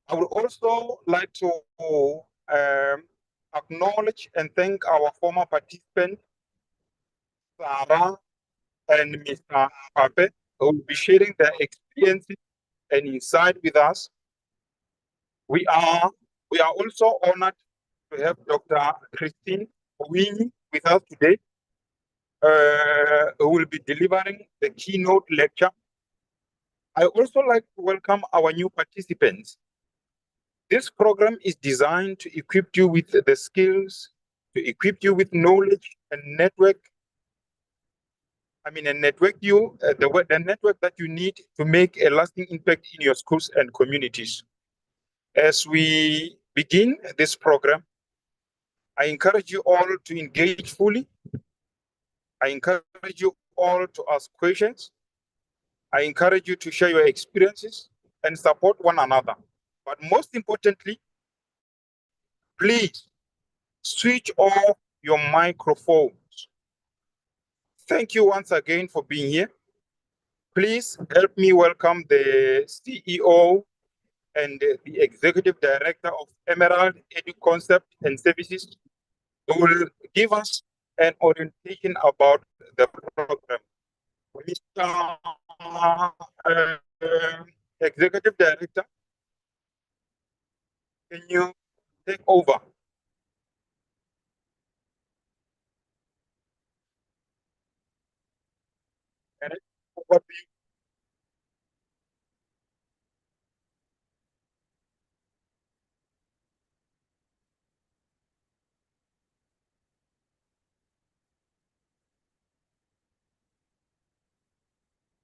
I would also like to acknowledge and thank our former participants, Sarah and Mr. Pape, who will be sharing their experiences and insight with us. We are also honored to have Dr. Christine Owini with us today, who will be delivering the keynote lecture. I also like to welcome our new participants. This program is designed to equip you with the skills, to equip you with knowledge and network. And network you, the network that you need to make a lasting impact in your schools and communities. As we begin this program, I encourage you all to engage fully. I encourage you all to ask questions. I encourage you to share your experiences and support one another. But most importantly, please switch off your microphones. Thank you once again for being here. Please help me welcome the CEO and the Executive Director of Emerald Edu Concept and Services, who will give us an orientation about the program. Mr. Executive Director, can you take over? Over to you.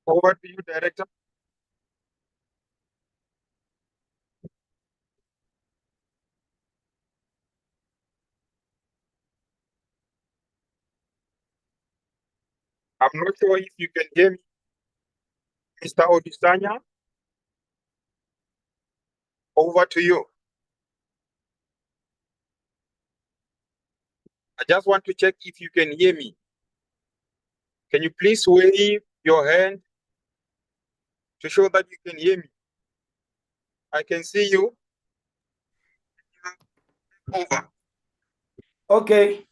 Over to you, Director. I'm not sure if you can hear me, Mr. Odisanya. Over to you. I just want to check if you can hear me. Can you please wave your hand to show that you can hear me? I can see you. Over. Okay.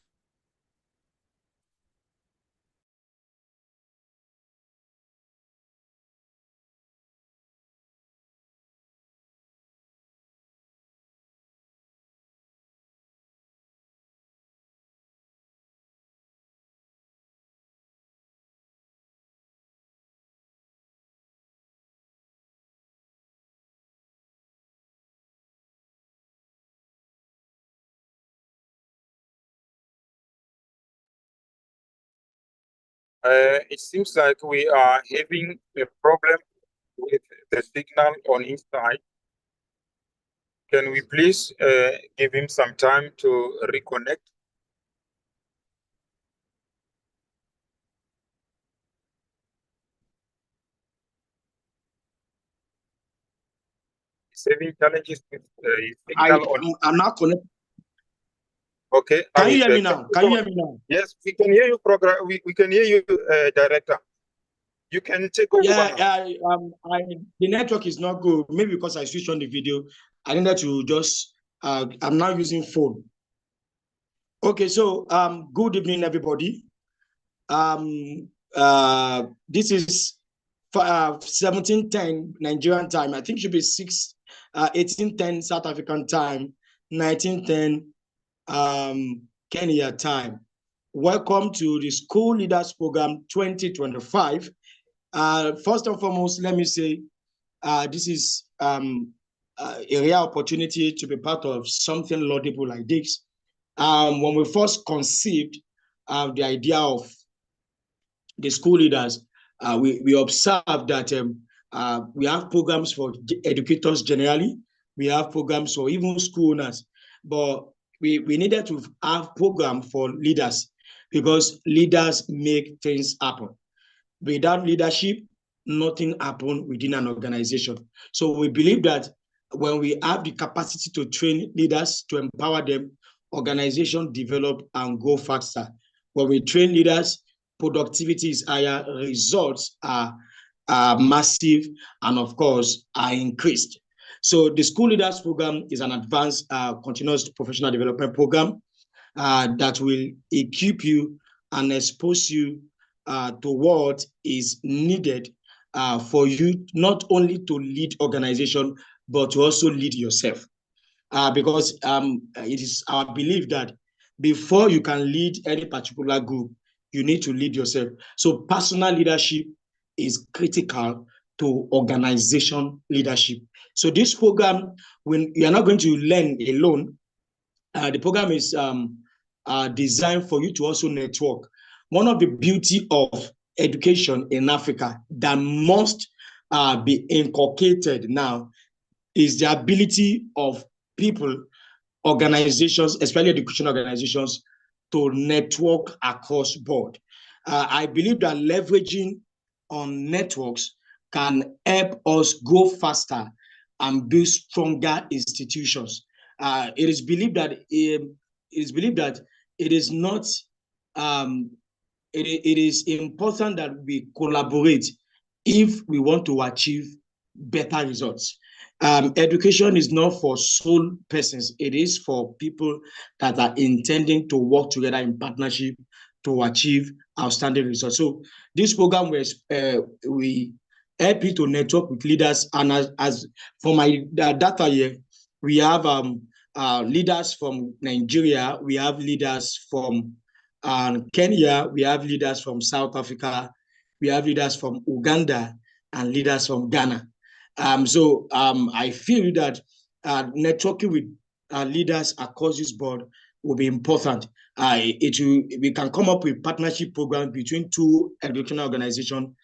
It seems like we are having a problem with the signal on his side. Can we please give him some time to reconnect? He's having challenges with signal I'm not connected. Okay. Can you hear me now? Can you hear me now? Yes, we can hear you, we can hear you, Director. You can take over. Yeah, the network is not good. Maybe because I switched on the video. I needed to just, I'm now using phone. Okay, so good evening, everybody. This is 17:10 Nigerian time. I think it should be 18:10 South African time, 19:10 Kenya time. Welcome to the School Leaders Program 2025. First and foremost, let me say this is a rare opportunity to be part of something laudable like this. When we first conceived the idea of the school leaders, we observed that we have programs for educators generally, we have programs for even school owners, but we needed to have program for leaders because leaders make things happen. Without leadership, nothing happens within an organization. So we believe that when we have the capacity to train leaders, to empower them, organizations develop and go faster. When we train leaders, productivity is higher, results are massive, and of course, are increased. So the School Leaders Program is an advanced continuous professional development program that will equip you and expose you to what is needed for you not only to lead organization, but to also lead yourself. Because it is our belief that before you can lead any particular group, you need to lead yourself. So personal leadership is critical to organization leadership. So this program, when you are not going to learn alone, the program is designed for you to also network. One of the beauty of education in Africa that must be inculcated now is the ability of people, organizations, especially education organizations, to network across board. I believe that leveraging on networks can help us go faster and build stronger institutions. It is believed that it is not it is important that we collaborate if we want to achieve better results. Education is not for sole persons. It is for people that are intending to work together in partnership to achieve outstanding results. So this program was we help you to network with leaders, and as for my data here, we have leaders from Nigeria, we have leaders from Kenya, we have leaders from South Africa, we have leaders from Uganda, and leaders from Ghana. So I feel that networking with leaders across this board will be important. We can come up with partnership programs between two educational organizations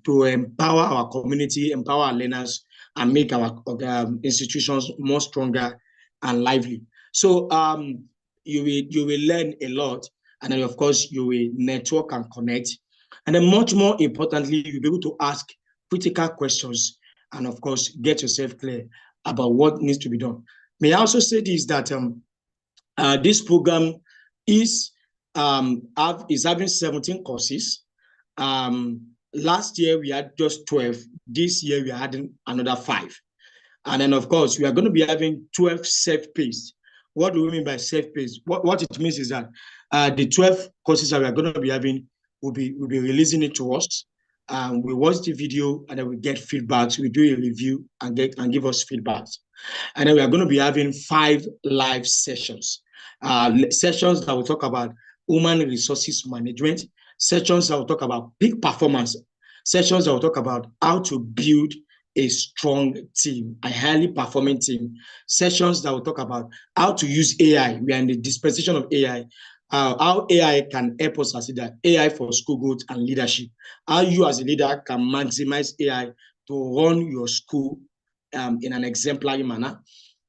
to empower our community, empower our learners, and make our institutions more stronger and lively. So you will learn a lot, and then of course you will network and connect, and then much more importantly, you'll be able to ask critical questions, and of course get yourself clear about what needs to be done. May I also say this, that this program is having 17 courses. Last year we had just 12. This year we are adding another 5. And then of course we are going to be having 12 self-paced. What do we mean by self-paced? What it means is that the 12 courses that we are going to be having will be releasing it to us. We watch the video and then we get feedbacks. We do a review and give us feedbacks. And then we are going to be having 5 live sessions. Sessions that will talk about human resources management, sessions that will talk about peak performance, sessions that will talk about how to build a strong team, a highly performing team, sessions that will talk about how to use AI. We are in the dispensation of AI. How AI can help us as leader, AI for school growth and leadership. How you as a leader can maximize AI to run your school in an exemplary manner.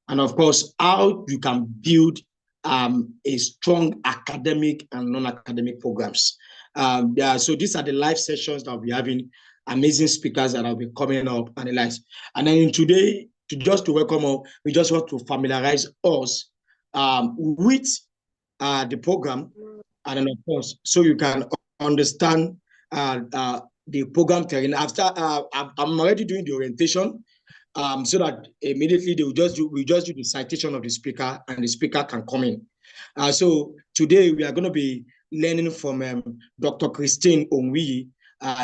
And of course, how you can build a strong academic and non-academic programs. So these are the live sessions that we'll be having, amazing speakers that will be coming up and the likes. And then today, to welcome all, we just want to familiarize us with the program, and then of course, so you can understand the program terrain. After I'm already doing the orientation, so that immediately we just do the citation of the speaker, and the speaker can come in. So today we are going to be learning from Dr. Christine Onwi.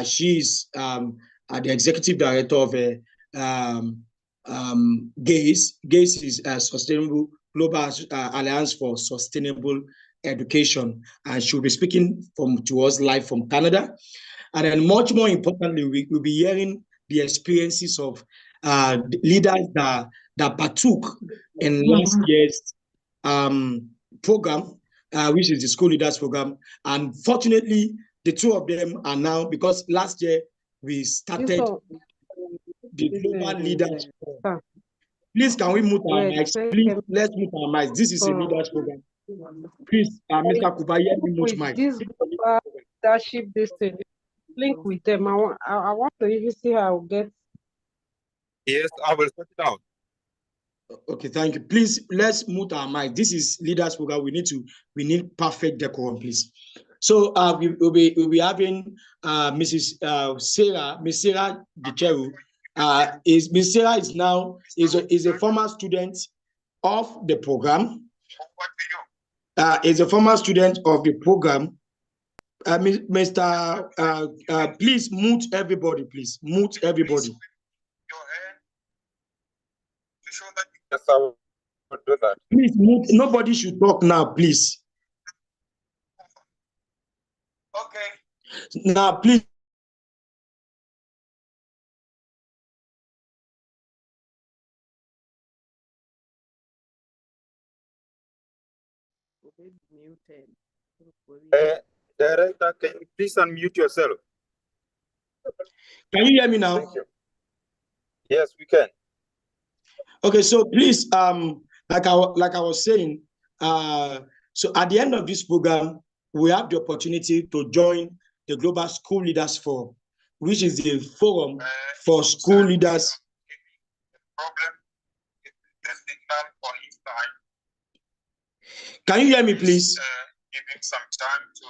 She's the executive director of GACE. GACE is Sustainable Global Alliance for Sustainable Education, and she'll be speaking to us live from Canada. And then much more importantly, we'll be hearing the experiences of leaders that partook in last year's program, which is the School Leaders Program. And fortunately, the two of them are now, because last year we started the Global Leaders Program. Please, can we mute our mics? Please, let's mute our mics. This is a leaders program. Please, Mr. Kuba, let me mute mic. This leadership, this thing, link with them. I want to even see how I will get. Yes, I will sort it out. Okay, thank you. Please, let's mute our mic. This is leaders program. We need perfect decorum, please. So we'll be having Miss Sarah Gicheru. Ms. Sarah is now is a former student of the program. Is a former student of the program. Mr. Please mute everybody. Please mute everybody. Yes, I will do that. Please mute. Nobody should talk now, please. Okay. Now, please. Director, can you please unmute yourself? Can you hear me now? Thank you. Yes, we can. Okay, so please, like I was saying, so at the end of this program, we have the opportunity to join the Global School Leaders Forum, which is the forum for school leaders. Can you hear me, please?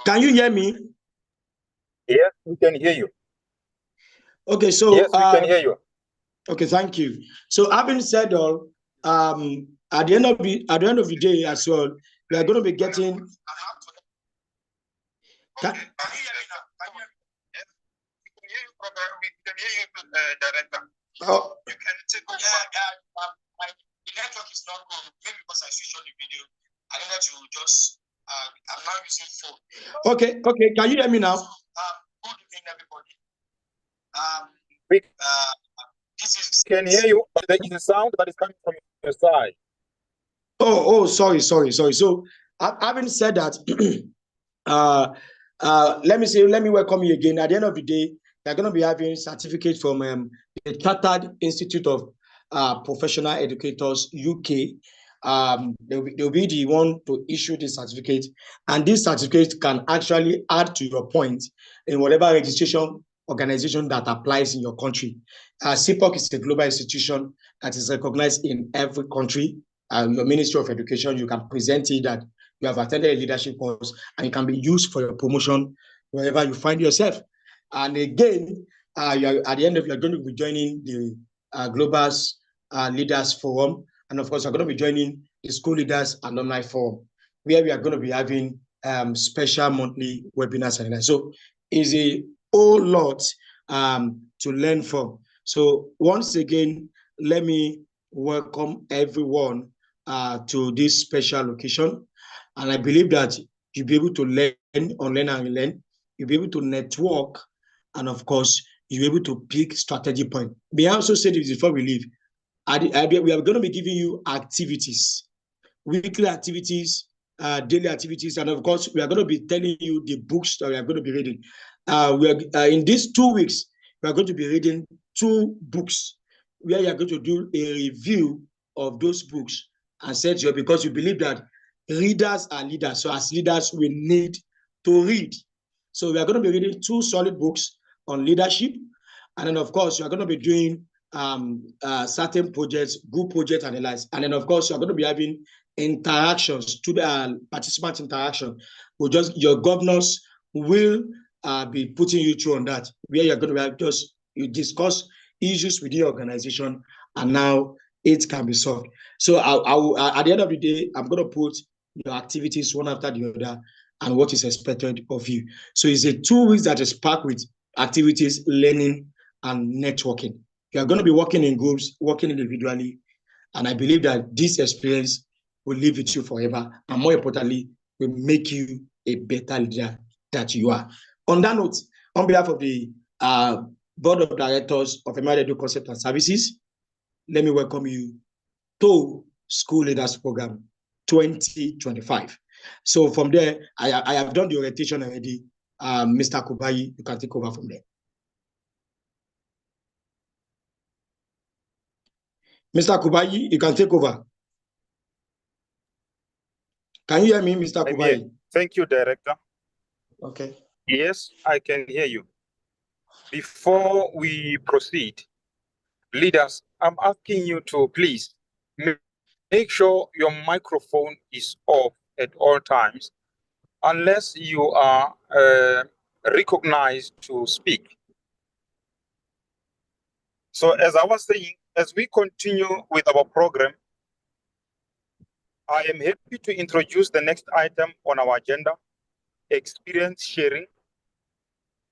Can you hear me? Yes, we can hear you. Okay, so yes, we can hear you. Okay, thank you. So having said all, at the end of the day as well, we are going to be getting. Director. Oh. You can take over. The network is not good. Maybe because I switched on the video. I think that you just. I'm now using phone. Okay. Can you hear me now? Good evening, everybody. This is. Can hear you, but there is a sound that is coming from your side. Sorry. So, having said that, let me welcome you again. At the end of the day, they're going to be having certificate from the Chartered Institute of Professional Educators UK. They'll be the one to issue the certificate, and this certificate can actually add to your point in whatever registration organization that applies in your country. CPOC is a global institution that is recognized in every country. Your Ministry of Education, you can present it that you have attended a leadership course, and it can be used for your promotion wherever you find yourself. And again, at the end of you're going to be joining the Global Leaders Forum, and of course, you're going to be joining the School Leaders Alumni Forum, where we are going to be having special monthly webinars and so it's a whole lot to learn from. So once again, let me welcome everyone to this special occasion. And I believe that you'll be able to learn, unlearn and relearn. You'll be able to network. And of course, you'll be able to pick strategy point. May I also say this before we leave? We are going to be giving you activities, weekly activities, daily activities. And of course, we are going to be telling you the books that we are going to be reading. In these 2 weeks, we are going to be reading 2 books where you are going to do a review of those books and set you up, because you believe that readers are leaders. So as leaders, we need to read. So we are going to be reading 2 solid books on leadership. And then, of course, you are going to be doing certain projects, group project analysis. And then, of course, you're going to be having interactions, to the participant interaction. Your governors will be putting you through on that, where you're going to have you discuss issues with the organization, and now it can be solved. So at the end of the day, I'm going to put your activities one after the other and what is expected of you. So it's a 2 weeks that is packed with activities, learning, and networking. You are going to be working in groups, working individually, and I believe that this experience will live with you forever, and more importantly, will make you a better leader that you are. On that note, on behalf of the Board of Directors of Emerald Concept and Services, let me welcome you to School Leaders Program 2025. So from there, I have done the orientation already. Mr. Kubayi, you can take over from there. Mr. Kubayi, you can take over. Can you hear me, Mr. Kubayi? Thank you, Director. Okay. Yes, I can hear you. Before we proceed, leaders, I'm asking you to please make sure your microphone is off at all times, unless you are recognized to speak. So as I was saying, as we continue with our program, I am happy to introduce the next item on our agenda, experience sharing.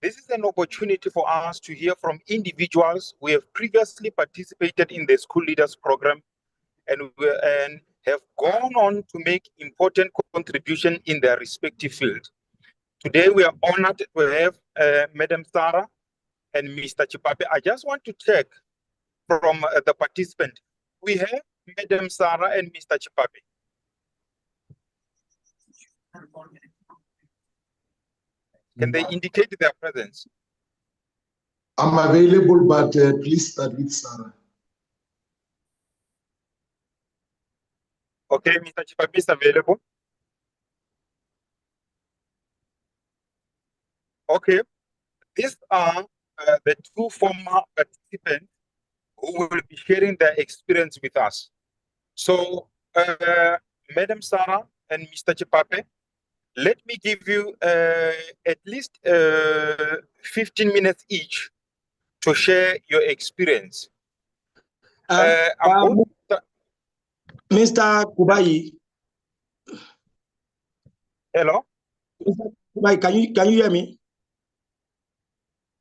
This is an opportunity for us to hear from individuals who have previously participated in the School Leaders Program and have gone on to make important contribution in their respective field. Today, we are honored to have Madam Sarah and Mr. Chipape. I just want to check from the participant. We have Madam Sarah and Mr. Chipape. Can they indicate their presence? I'm available, but please start with Sarah. Okay, Mr. Chipape is available. Okay, these are the two former participants who will be sharing their experience with us. So, Madam Sarah and Mr. Chipape, let me give you at least 15 minutes each to share your experience. Mr. Kubayi. Hello? Mr. Kubayi, can you hear me?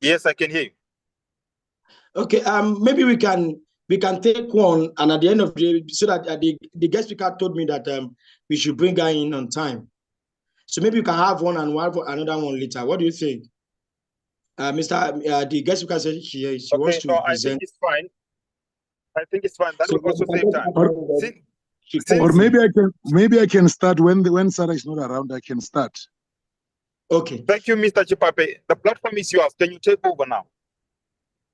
Yes, I can hear you. Okay, maybe we can take one, and at the end of the day, so that the guest speaker told me that we should bring her in on time. So maybe you can have one and one for another one later. What do you think? The guest speaker said she wants to present. I think it's fine. I think it's fine. That will also save time. Or maybe I can start when Sarah is not around. I can start. Okay. Thank you, Mr. Chipape. The platform is yours. Can you take over now?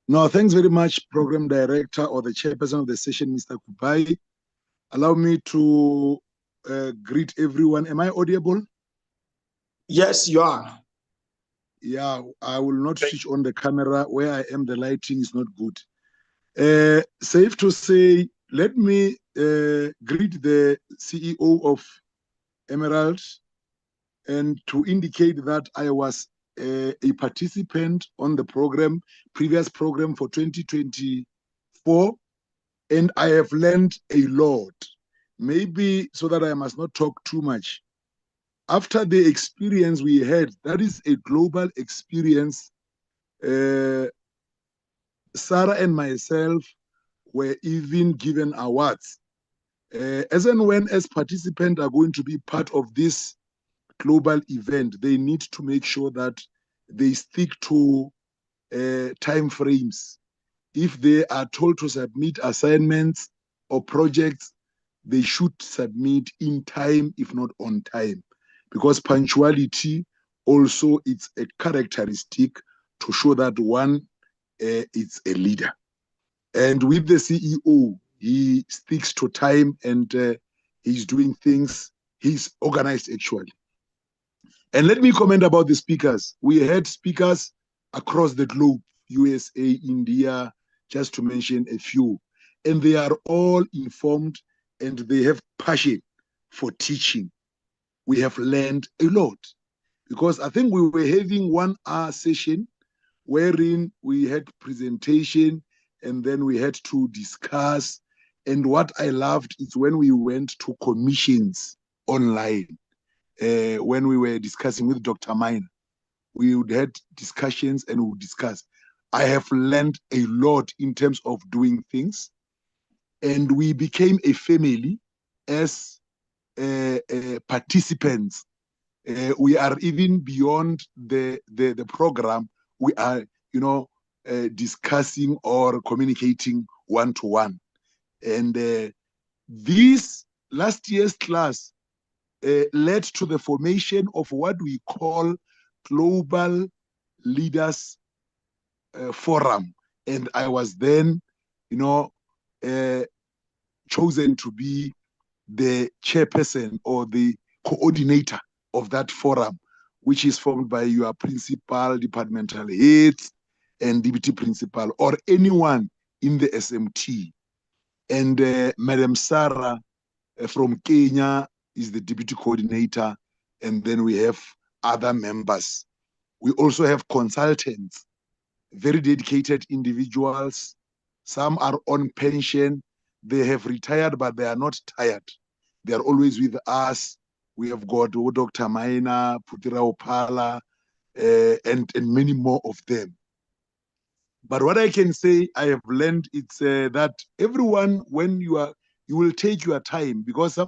No, thanks very much, Program Director or the Chairperson of the session, Mr. Kubai. Allow me to greet everyone. Am I audible? Yes, you are. Yeah, I will not switch on the camera. Where I am, the lighting is not good. Safe to say, let me greet the CEO of Emerald and to indicate that I was a participant on the program, previous program for 2024, and I have learned a lot. Maybe so that I must not talk too much. After the experience we had, that is a global experience. Sarah and myself were even given awards. As and when as participants are going to be part of this global event, they need to make sure that they stick to time frames. If they are told to submit assignments or projects, they should submit in time, if not on time, because punctuality also it's a characteristic to show that one is a leader. And with the CEO, he sticks to time and he's doing things, he's organized actually. And let me comment about the speakers. We had speakers across the globe, USA, India, just to mention a few. And they are all informed and they have passion for teaching. We have learned a lot because I think we were having 1 hour session wherein we had presentation and then we had to discuss. And what I loved is when we went to commissions online, when we were discussing with Dr. Miner, we would have discussions and we would discuss. I have learned a lot in terms of doing things. And we became a family as participants. We are even beyond the program. We are, discussing or communicating one-to-one. And this last year's class led to the formation of what we call Global Leaders Forum. And I was then, chosen to be the chairperson or the coordinator of that forum, which is formed by your principal, departmental heads, and deputy principal, or anyone in the SMT. And Madam Sarah from Kenya is the deputy coordinator, and then we have other members. We also have consultants, very dedicated individuals, Some are on pension. They have retired, but they are not tired. They are always with us. We have got Dr. Maina, Putira Opala, and many more of them. But what I can say I have learned, it's that everyone, when you will take your time, because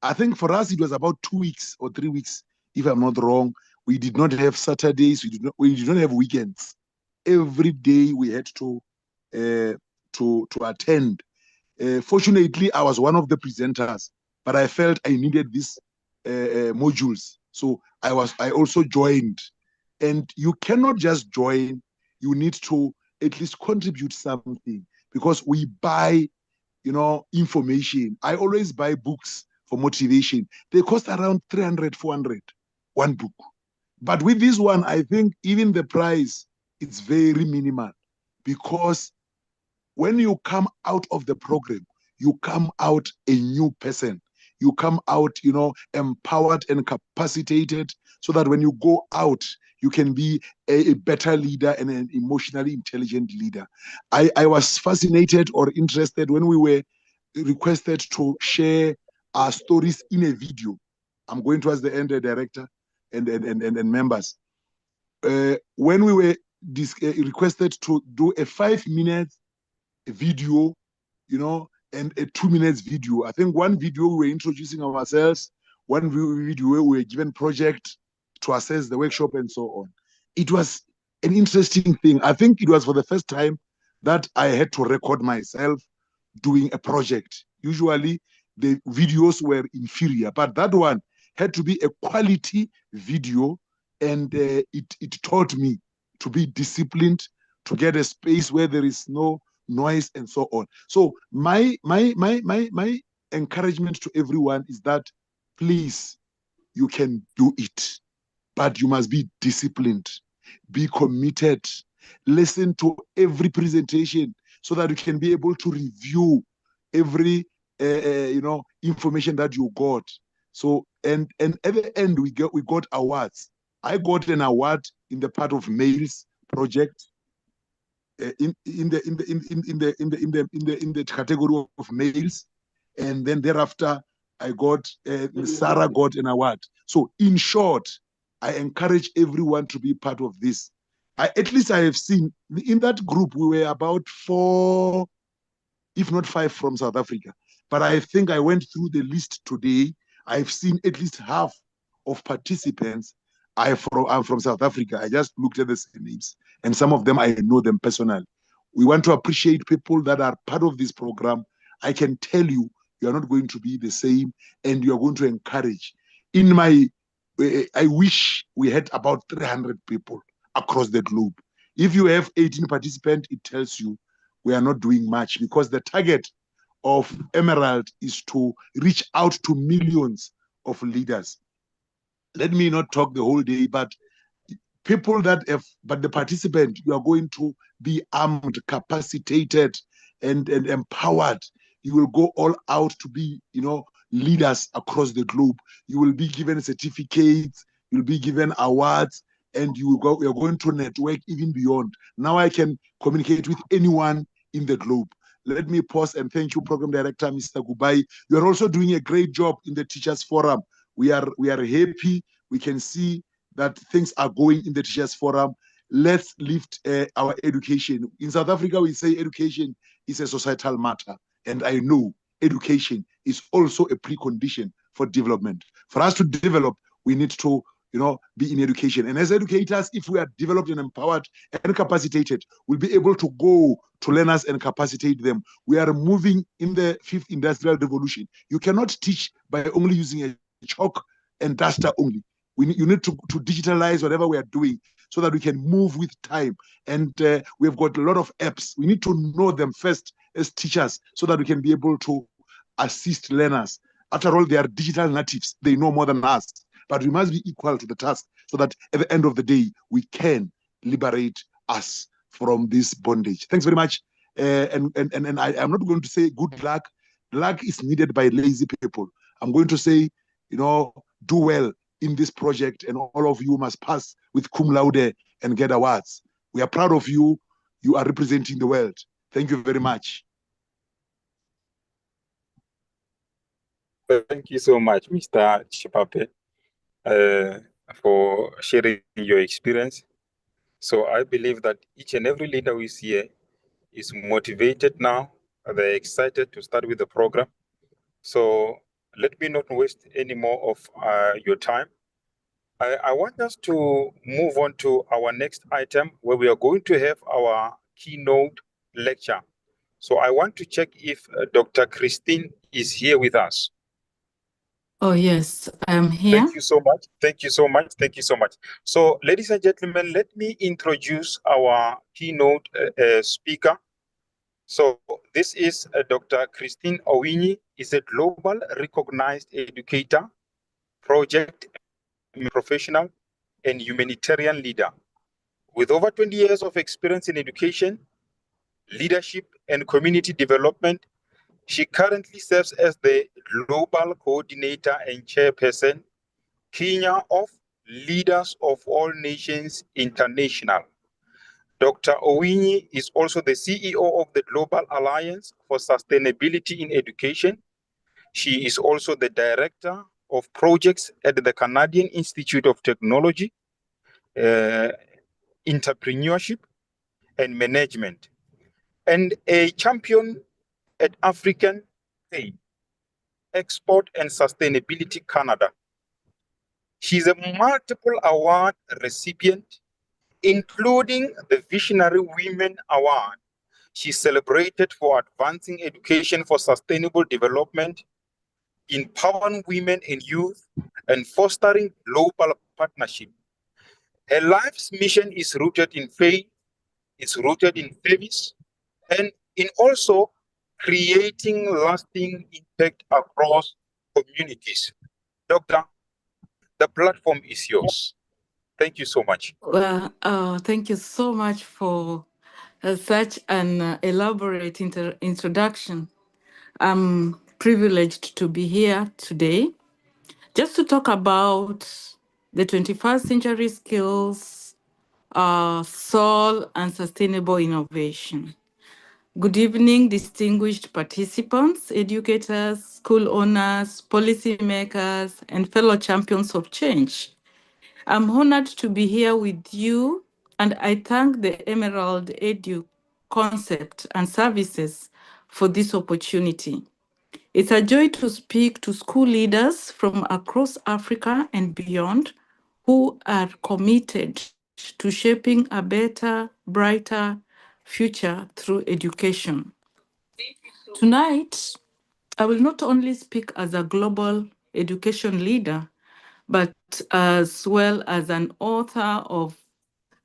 I think for us it was about 2 weeks or 3 weeks, if I'm not wrong. We did not have Saturdays. We did not have weekends. Every day we had to attend. Fortunately, I was one of the presenters, but I felt I needed these modules, so I also joined. And you cannot just join; you need to at least contribute something, because we buy, information. I always buy books for motivation. They cost around 300, 400, one book. But with this one, I think even the price, it's very minimal, because when you come out of the program, you come out a new person. You come out, empowered and capacitated, so that when you go out, you can be a better leader and an emotionally intelligent leader. I was fascinated or interested when we were requested to share our stories in a video. I'm going towards the end, the director and members. When we were requested to do a 5-minute video, and a 2 minutes video. I think one video we were introducing ourselves, one video we were given project to assess the workshop and so on. It was an interesting thing. I think it was for the first time that I had to record myself doing a project. Usually the videos were inferior, but that one had to be a quality video, and it taught me to be disciplined, to get a space where there is no noise and so on. So my encouragement to everyone is that, please, you can do it, but you must be disciplined, be committed, listen to every presentation, so that you can be able to review every information that you got. So and at the end we got awards. I got an award in the part of males project, in the category of males, and then thereafter I got Sarah got an award. So in short, I encourage everyone to be part of this. At least I have seen in that group we were about 4, if not 5, from South Africa. But I think I went through the list today. I've seen at least half of participants. I'm from South Africa. I just looked at the names, and some of them I know them personally. We want to appreciate people that are part of this program. I can tell you, you are not going to be the same, and you are going to encourage. I wish we had about 300 people across the globe. If you have 18 participants, it tells you we are not doing much, because the target of Emerald is to reach out to millions of leaders. Let me not talk the whole day, but people but the participant, you are going to be armed, capacitated, and empowered. You will go all out to be, leaders across the globe. You will be given certificates, you'll be given awards, and you're going to network even beyond. Now I can communicate with anyone in the globe. Let me pause and thank you, Program Director, Mr. Gubai. You are also doing a great job in the Teachers Forum. We are happy. We can see that things are going in the Teachers Forum. Let's lift our education. In South Africa, we say education is a societal matter. And I know education is also a precondition for development. For us to develop, we need to be in education. And as educators, if we are developed and empowered and capacitated, we'll be able to go to learners and capacitate them. We are moving in the 5th industrial revolution. You cannot teach by only using a chalk and duster only. You need to digitalize whatever we are doing, so that we can move with time. And we've got a lot of apps. We need to know them first as teachers, so that we can be able to assist learners. After all, they are digital natives. They know more than us. But we must be equal to the task, so that at the end of the day, we can liberate us from this bondage. Thanks very much. And I'm not going to say good luck. Luck is needed by lazy people. I'm going to say, do well in this project, and all of you must pass with cum laude and get awards. We are proud of you. You are representing the world. Thank you very much. Thank you so much, Mr. Chipape, for sharing your experience. So I believe that each and every leader we see here is motivated now. They're excited to start with the program. So let me not waste any more of your time. I want us to move on to our next item where we are going to have our keynote lecture. So I want to check if Dr. Christine is here with us. Oh, yes, I'm here. Thank you so much. Thank you so much. Thank you so much. So, ladies and gentlemen, let me introduce our keynote speaker. So, this is Dr. Christine Owini, is a global recognized educator, project professional, and humanitarian leader. With over 20 years of experience in education, leadership, and community development, she currently serves as the global coordinator and chairperson Kenya of Leaders of All Nations International. Dr. Owini is also the CEO of the Global Alliance for Sustainability in Education. She is also the Director of Projects at the Canadian Institute of Technology, Entrepreneurship and Management, and a champion at African Aid, Export and Sustainability Canada. She's a multiple award recipient, including the Visionary Women Award. She's celebrated for advancing education for sustainable development, empowering women and youth, and fostering global partnership. Her life's mission is rooted in faith, is rooted in service, and in also creating lasting impact across communities. Doctor, the platform is yours. Thank you so much. Well, thank you so much for such an elaborate introduction. I'm privileged to be here today just to talk about the 21st century skills, soul, and sustainable innovation. Good evening, distinguished participants, educators, school owners, policymakers, and fellow champions of change. I'm honored to be here with you, and I thank the Emerald Edu concept and services for this opportunity. It's a joy to speak to school leaders from across Africa and beyond who are committed to shaping a better, brighter future through education. Tonight, I will not only speak as a global education leader, but as well as an author of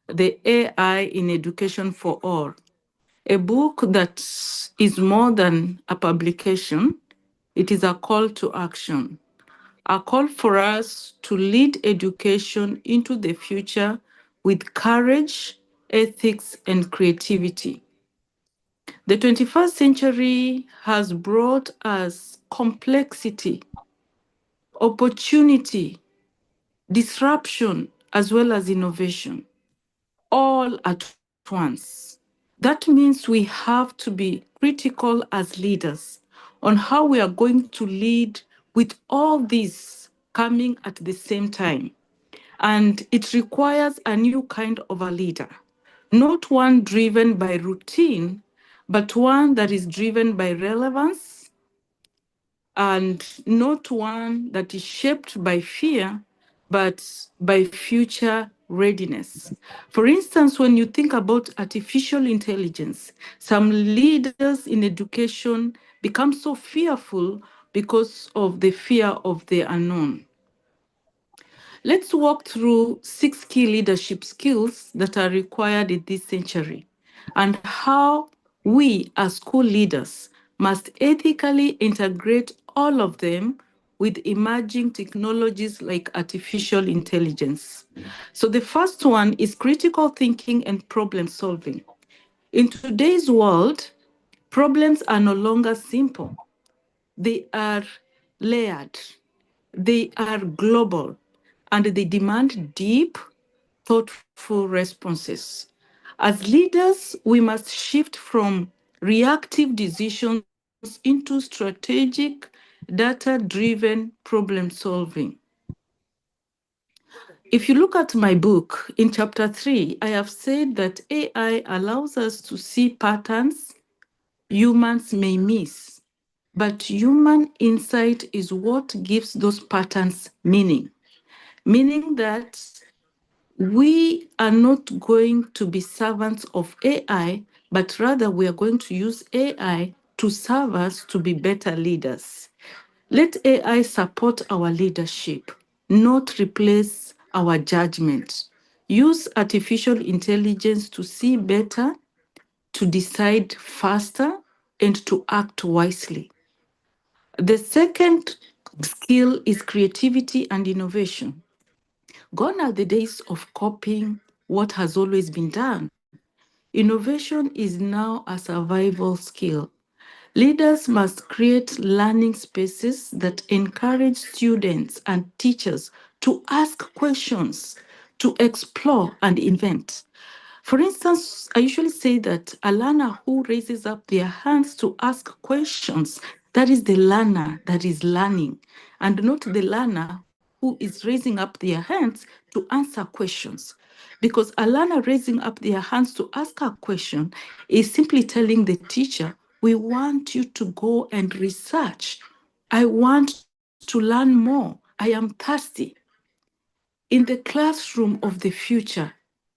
The AI in Education for All, a book that is more than a publication. It is a call to action, a call for us to lead education into the future with courage, ethics, and creativity. The 21st century has brought us complexity, opportunity, disruption, as well as innovation, all at once. That means we have to be critical as leaders on how we are going to lead with all this coming at the same time. And it requires a new kind of a leader, not one driven by routine, but one that is driven by relevance, and not one that is shaped by fear, but by future readiness. For instance, when you think about artificial intelligence, some leaders in education become so fearful because of the fear of the unknown. Let's walk through 6 key leadership skills that are required in this century and how we as school leaders must ethically integrate all of them with emerging technologies like artificial intelligence. So the first one is critical thinking and problem solving. In today's world, problems are no longer simple. They are layered, they are global, and they demand deep, thoughtful responses. As leaders, we must shift from reactive decisions into strategic, data-driven problem solving. If you look at my book, in chapter 3, I have said that AI allows us to see patterns humans may miss, but human insight is what gives those patterns meaning, meaning that we are not going to be servants of AI, but rather we are going to use AI to serve us to be better leaders. Let AI support our leadership, not replace our judgment. Use artificial intelligence to see better, to decide faster, and to act wisely. The second skill is creativity and innovation. Gone are the days of copying what has always been done. Innovation is now a survival skill. Leaders must create learning spaces that encourage students and teachers to ask questions, to explore and invent. For instance, I usually say that a learner who raises up their hands to ask questions, that is the learner that is learning, and not the learner who is raising up their hands to answer questions. Because a learner raising up their hands to ask a question is simply telling the teacher, we want you to go and research. I want to learn more. I am thirsty. In the classroom of the future,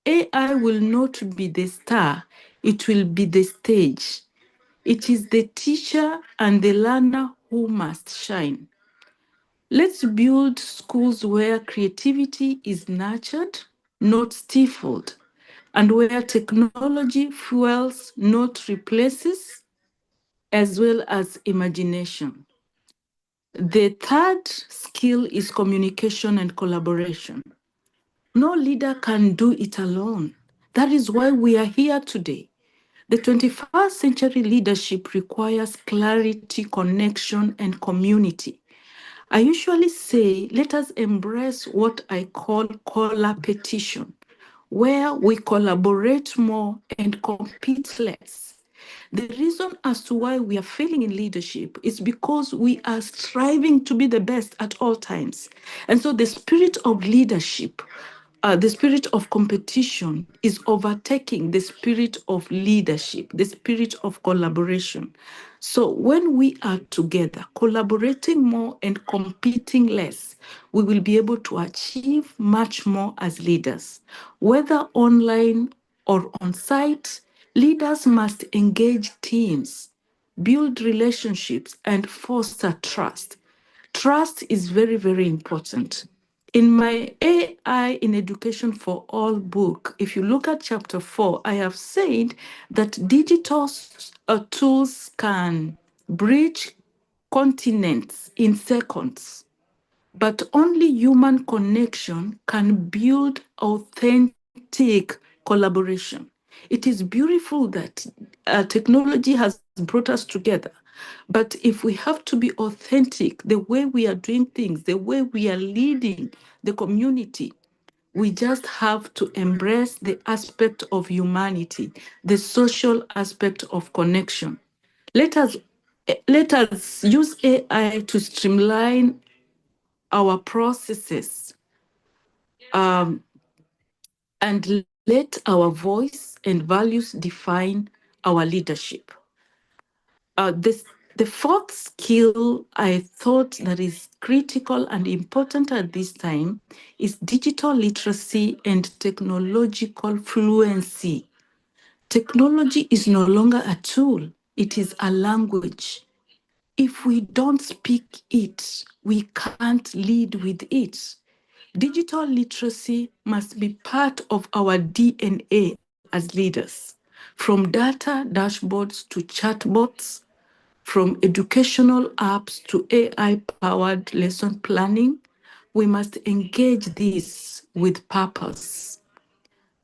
AI will not be the star, it will be the stage. It is the teacher and the learner who must shine. Let's build schools where creativity is nurtured, not stifled, and where technology fuels, not replaces, as well as imagination. The third skill is communication and collaboration. No leader can do it alone. That is why we are here today. The 21st century leadership requires clarity, connection, and community. I usually say, let us embrace what I call collaboration, where we collaborate more and compete less. The reason as to why we are failing in leadership is because we are striving to be the best at all times. And so the spirit of leadership, the spirit of competition is overtaking the spirit of leadership, the spirit of collaboration. So when we are together, collaborating more and competing less, we will be able to achieve much more as leaders. Whether online or on site, leaders must engage teams, build relationships, and foster trust. Trust is very, very important. In my AI in Education for All book, if you look at chapter 4, I have said that digital tools can bridge continents in seconds, but only human connection can build authentic collaboration. It is beautiful that technology has brought us together. But if we have to be authentic, the way we are doing things, the way we are leading the community, we just have to embrace the aspect of humanity, the social aspect of connection. Let us use AI to streamline our processes, and let our voice and values define our leadership. The fourth skill I thought that is critical and important at this time is digital literacy and technological fluency. Technology is no longer a tool, it is a language. If we don't speak it, we can't lead with it. Digital literacy must be part of our DNA as leaders. From data dashboards to chatbots, from educational apps to AI-powered lesson planning, we must engage this with purpose.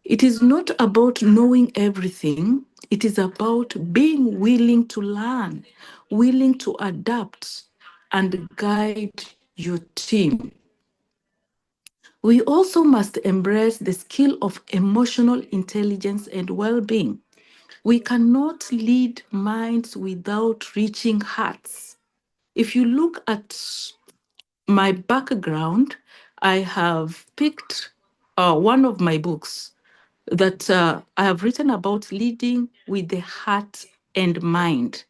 It is not about knowing everything. It is about being willing to learn, willing to adapt, and guide your team. We also must embrace the skill of emotional intelligence and well-being. We cannot lead minds without reaching hearts. If you look at my background, I have picked one of my books that I have written about leading with the heart and mind.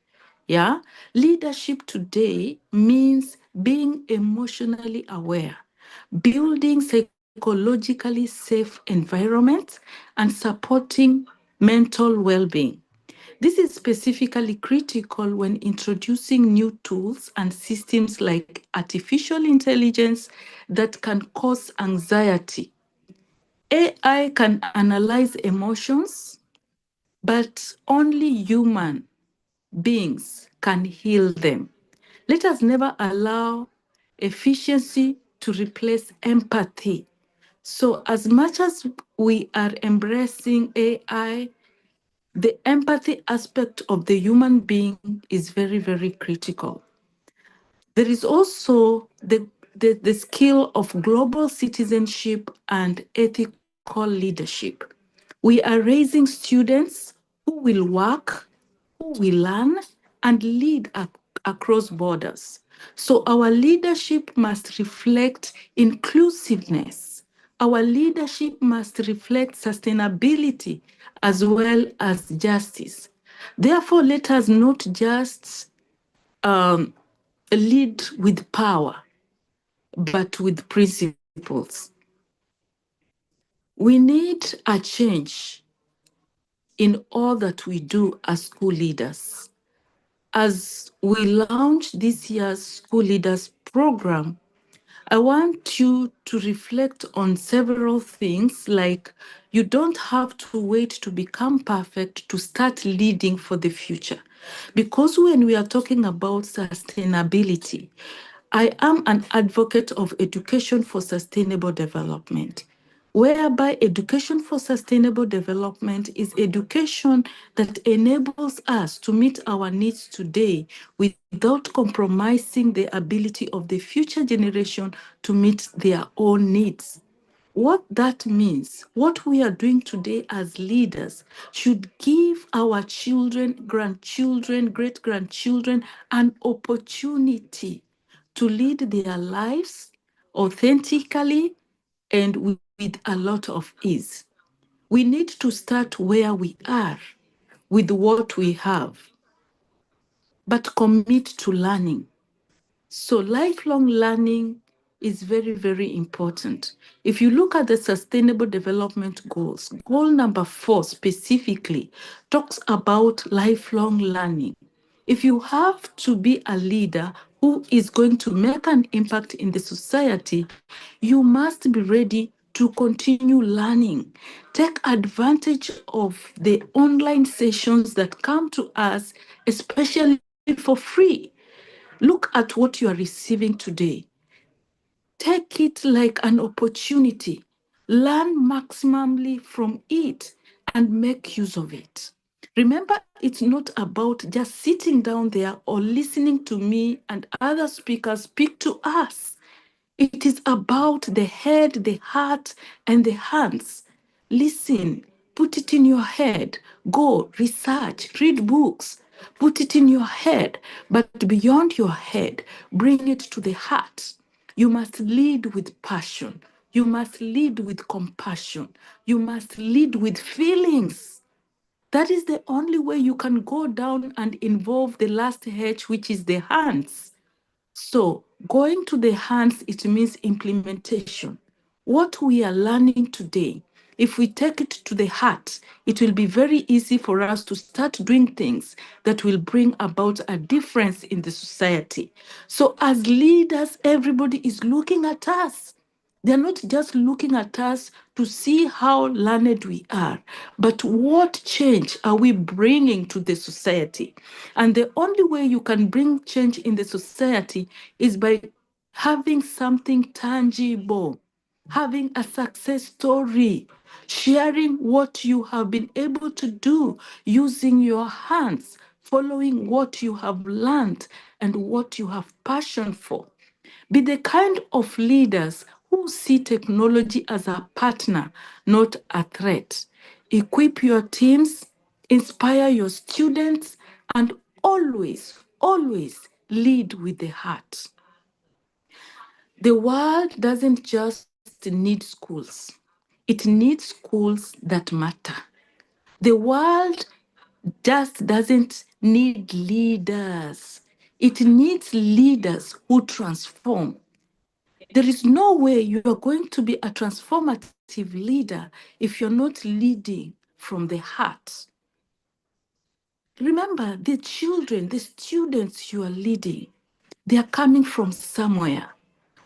Yeah, leadership today means being emotionally aware, building psychologically safe environments, and supporting mental well-being. This is specifically critical when introducing new tools and systems like artificial intelligence that can cause anxiety. AI can analyze emotions, but only human beings can heal them. Let us never allow efficiency to replace empathy. So, as much as we are embracing AI, the empathy aspect of the human being is very, very critical. There is also the skill of global citizenship and ethical leadership. We are raising students who will work, who will learn, and lead across borders. So our leadership must reflect inclusiveness. Our leadership must reflect sustainability as well as justice. Therefore, let us not just um, lead with power, but with principles. We need a change in all that we do as school leaders. As we launch this year's School Leaders Program, I want you to reflect on several things like you don't have to wait to become perfect to start leading for the future. Because when we are talking about sustainability, I am an advocate of education for sustainable development, whereby education for sustainable development is education that enables us to meet our needs today without compromising the ability of the future generation to meet their own needs. What that means, what we are doing today as leaders should give our children, grandchildren, great grandchildren an opportunity to lead their lives authentically and with a lot of ease. We need to start where we are with what we have, but commit to learning. So lifelong learning is very, very important. If you look at the Sustainable Development Goals, goal number 4 specifically talks about lifelong learning. If you have to be a leader who is going to make an impact in the society, you must be ready to continue learning. Take advantage of the online sessions that come to us, especially for free. Look at what you are receiving today. Take it like an opportunity. Learn maximally from it and make use of it. Remember, it's not about just sitting down there or listening to me and other speakers speak to us. It is about the head, the heart, and the hands. Listen, put it in your head. Go, research, read books. Put it in your head, but beyond your head, bring it to the heart. You must lead with passion. You must lead with compassion. You must lead with feelings. That is the only way you can go down and involve the last H, which is the hands. So going to the hands, it means implementation. What we are learning today, if we take it to the heart, it will be very easy for us to start doing things that will bring about a difference in the society. So as leaders, everybody is looking at us. They're not just looking at us to see how learned we are, but what change are we bringing to the society? And the only way you can bring change in the society is by having something tangible, having a success story, sharing what you have been able to do using your hands, following what you have learned and what you have passion for. Be the kind of leaders who see technology as a partner, not a threat. Equip your teams, inspire your students, and always, always lead with the heart. The world doesn't just need schools, it needs schools that matter. The world just doesn't need leaders, it needs leaders who transform. There is no way you are going to be a transformative leader if you're not leading from the heart. Remember, the children, the students you are leading, they are coming from somewhere.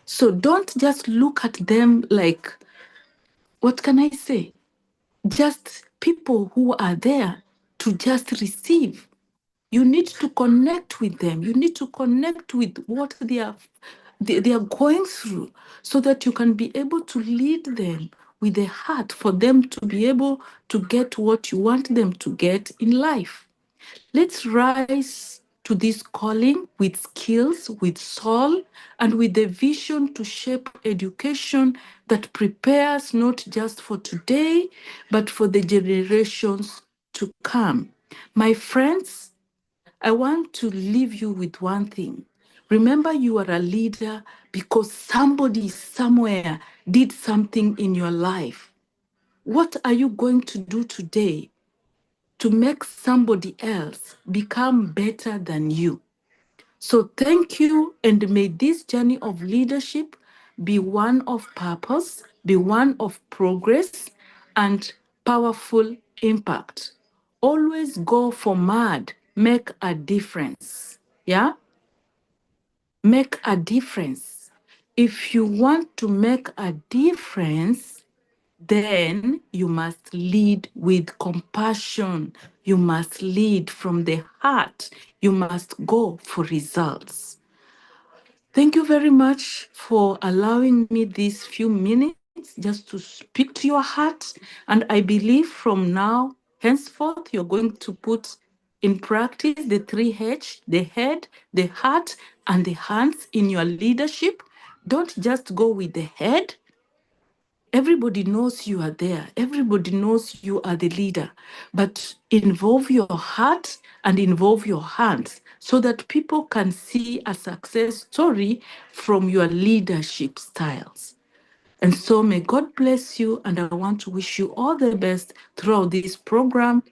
So don't just look at them like, what can I say? Just people who are there to just receive. You need to connect with them. You need to connect with what they are going through so that you can be able to lead them with a heart for them to be able to get what you want them to get in life. Let's rise to this calling with skills, with soul, and with the vision to shape education that prepares not just for today, but for the generations to come. My friends, I want to leave you with one thing. Remember, you are a leader because somebody somewhere did something in your life. What are you going to do today to make somebody else become better than you? So thank you, and may this journey of leadership be one of purpose, be one of progress, and powerful impact. Always go forward, make a difference. Yeah? Make a difference. If you want to make a difference, then you must lead with compassion. You must lead from the heart. You must go for results. Thank you very much for allowing me these few minutes just to speak to your heart. And I believe from now, henceforth, you're going to put in practice the 3H, the head, the heart, and the hands in your leadership. Don't just go with the head. Everybody knows you are there. Everybody knows you are the leader. But involve your heart and involve your hands so that people can see a success story from your leadership styles. And so may God bless you. And I want to wish you all the best throughout this program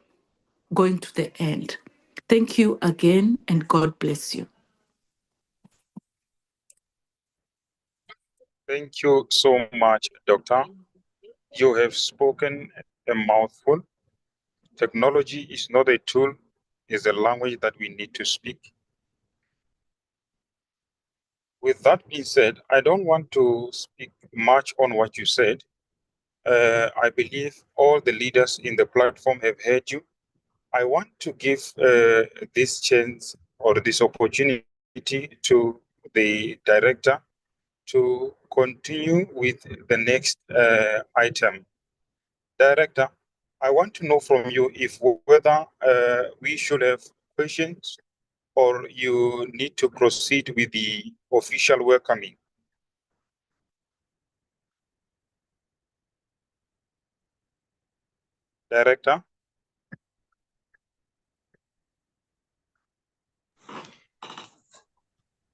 going to the end. Thank you again, and God bless you. Thank you so much, Doctor. You have spoken a mouthful. Technology is not a tool, it's a language that we need to speak. With that being said, I don't want to speak much on what you said. I believe all the leaders in the platform have heard you. I want to give this chance or this opportunity to the director to continue with the next item. Director, I want to know from you if whether we should have questions or you need to proceed with the official welcoming. Director?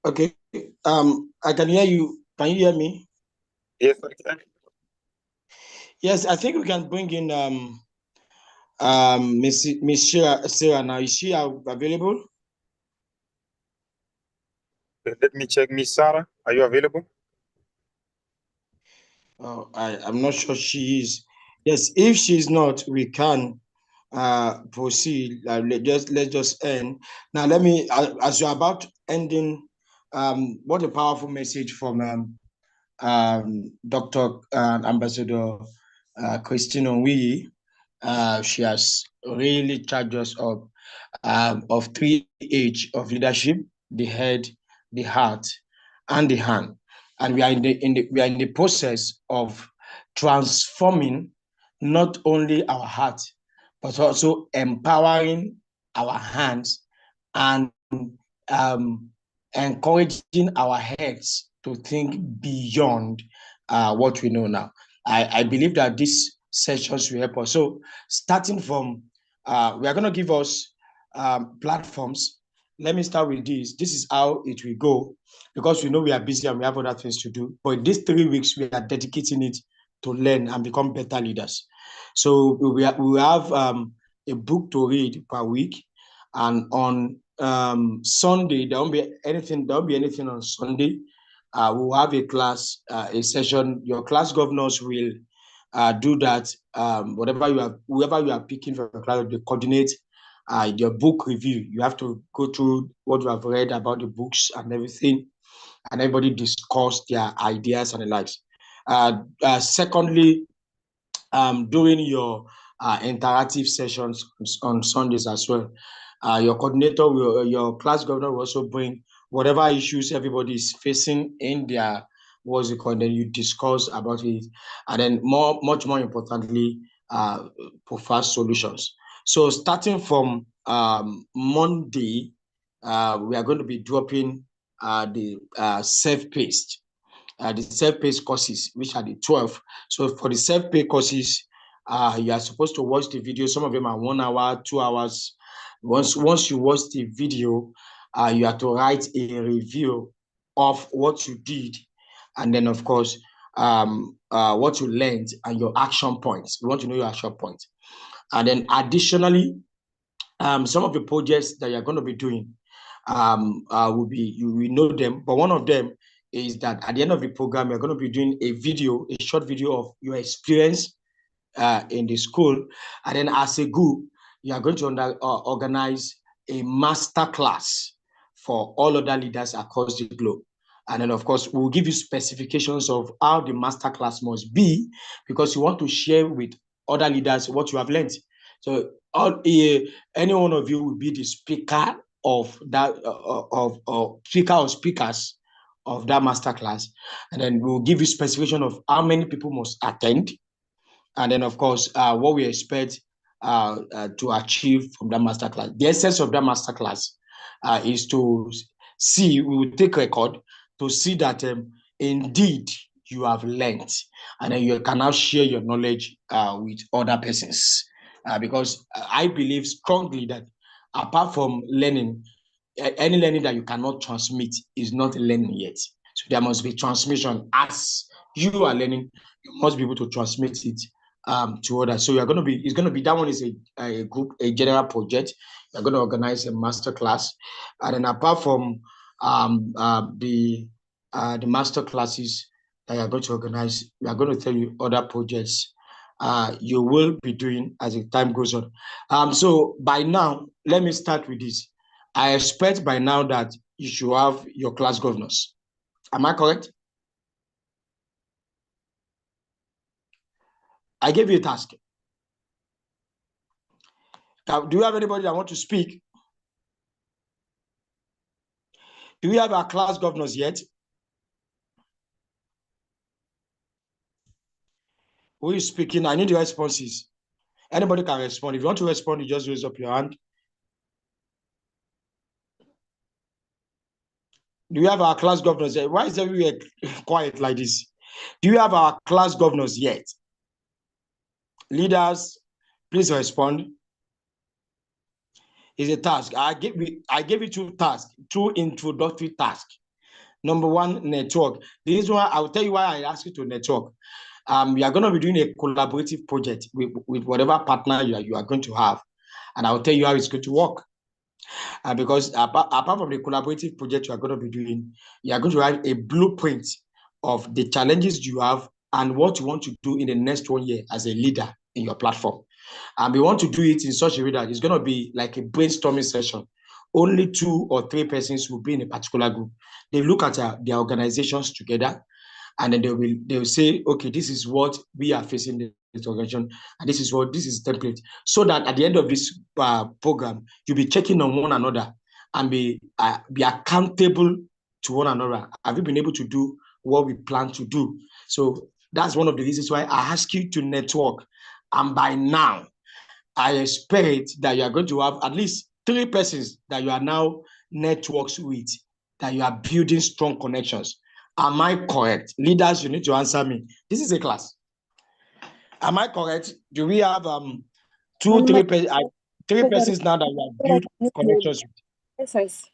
Okay. I can hear you. Can you hear me? Yes, I can. Yes, I think we can bring in Miss Sarah now. Is she available? Let me check. Miss Sarah, are you available? I'm not sure she is. Yes, if she's not, we can proceed. Let's just end. Now, let me, as you're about ending, what a powerful message from Dr. Ambassador Christine Onwiyi. She has really charged us up of 3H of leadership: the head, the heart, and the hand. And we are in the process of transforming not only our heart, but also empowering our hands and encouraging our heads to think beyond what we know now. I believe that these sessions will help us. So starting from We are going to give us platforms. Let me start with this. This is how it will go, because we know we are busy and we have other things to do. But in these 3 weeks, we are dedicating it to learn and become better leaders. So we have a book to read per week, and on Sunday there won't be anything. There won't be anything on Sunday. We'll have a class, a session. Your class governors will do that. Whoever you are picking from the class, they coordinate your book review. You have to go through what you have read about the books and everything, and everybody discuss their ideas and the likes. Secondly, during your interactive sessions on Sundays as well, your coordinator your class governor will also bring whatever issues everybody is facing in their, what's it called, then you discuss about it, and then much more importantly, provide solutions. So starting from Monday, we are going to be dropping the self-paced the self-paced courses, which are the 12. So for the self-paced courses, you are supposed to watch the video. Some of them are 1 hour, 2 hours. Once you watch the video, you have to write a review of what you did, and then of course what you learned and your action points. We want to know your action points. And then additionally, some of the projects that you're going to be doing will be, you will know them, but one of them is that at the end of the program, you're going to be doing a short video of your experience in the school. And then as a group, you are going to organize a master class for all other leaders across the globe. And then, of course, we'll give you specifications of how the master class must be, because you want to share with other leaders what you have learned. So any one of you will be the speaker of that, speaker or speakers of that masterclass, and then we'll give you specification of how many people must attend, and then of course what we expect to achieve from that masterclass. The essence of that masterclass is to see, we will take record to see that indeed you have learned, and then you can now share your knowledge with other persons, because I believe strongly that apart from learning, any learning that you cannot transmit is not learning yet. So there must be transmission. As you are learning, you must be able to transmit it to others. So it's going to be, that one is a group, a general project. You're going to organize a master class. And then apart from the master classes that you're going to organize, we are going to tell you other projects you will be doing as the time goes on. So by now, let me start with this. I expect by now that you should have your class governors. Am I correct? I gave you a task. Do you have anybody that want to speak? Do we have our class governors yet? Who is speaking? I need the responses. Anybody can respond. If you want to respond, you just raise up your hand. Do you have our class governors yet? Why is everywhere quiet like this? Do you have our class governors yet? Leaders, please respond. It's a task. I gave you 2 tasks, 2 introductory tasks. Number 1, network. This one, I will tell you why I asked you to network. We are going to be doing a collaborative project with whatever partner you are going to have, and I will tell you how it's going to work. Because apart from the collaborative project you are going to be doing, you are going to write a blueprint of the challenges you have and what you want to do in the next 1 year as a leader in your platform. And we want to do it in such a way that it's going to be like a brainstorming session. Only 2 or 3 persons will be in a particular group. They look at their organizations together, and then they will say, okay, this is what we are facing in this organization, and this is template. So that at the end of this program, you'll be checking on one another and be accountable to one another. Have you been able to do what we plan to do? So that's one of the reasons why I ask you to network. And by now, I expect that you are going to have at least 3 persons that you are now networks with, that you are building strong connections. Am I correct? Leaders, you need to answer me. This is a class. Am I correct? Do we have 2, 3 persons? Three persons now that we have built connections with.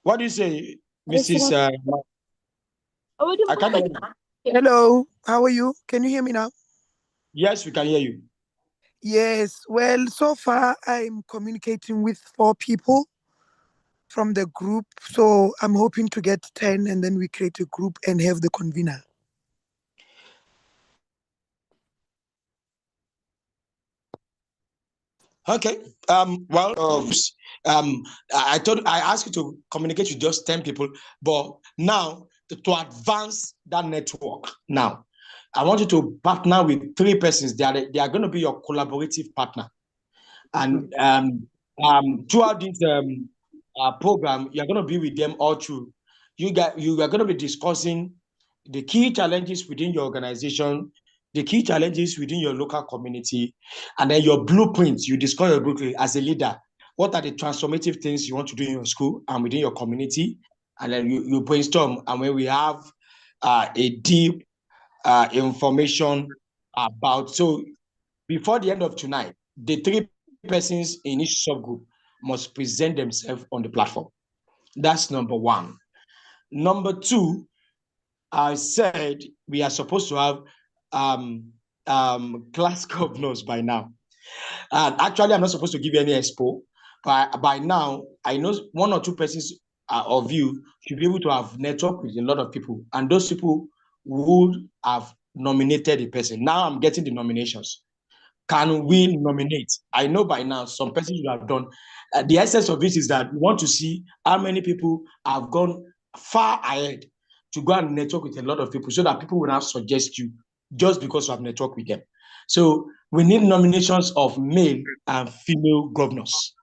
What do you say, Mrs. I can't hear you. Hello, how are you? Can you hear me now? Yes, we can hear you. Yes, well, so far I'm communicating with 4 people from the group. So I'm hoping to get 10 and then we create a group and have the convener. Okay. Well, I asked you to communicate with just 10 people, but now to advance that network, now I want you to partner with 3 persons. They are going to be your collaborative partner, and throughout this program, you're going to be with them all through. You are going to be discussing the key challenges within your organization, the key challenges within your local community, and then your blueprints. You discuss your blueprint as a leader. What are the transformative things you want to do in your school and within your community? And then you brainstorm. And when we have a deep information about, so before the end of tonight, the 3 persons in each subgroup must present themselves on the platform. That's number 1. Number 2, I said we are supposed to have class governors by now. And actually, I'm not supposed to give you any expo. By now, I know 1 or 2 persons of you should be able to have networked with a lot of people. And those people would have nominated a person. Now I'm getting the nominations. Can we nominate? I know by now some persons you have done. The essence of this is that we want to see how many people have gone far ahead to go and network with a lot of people so that people will not suggest you just because you have networked with them. So we need nominations of male and female governors.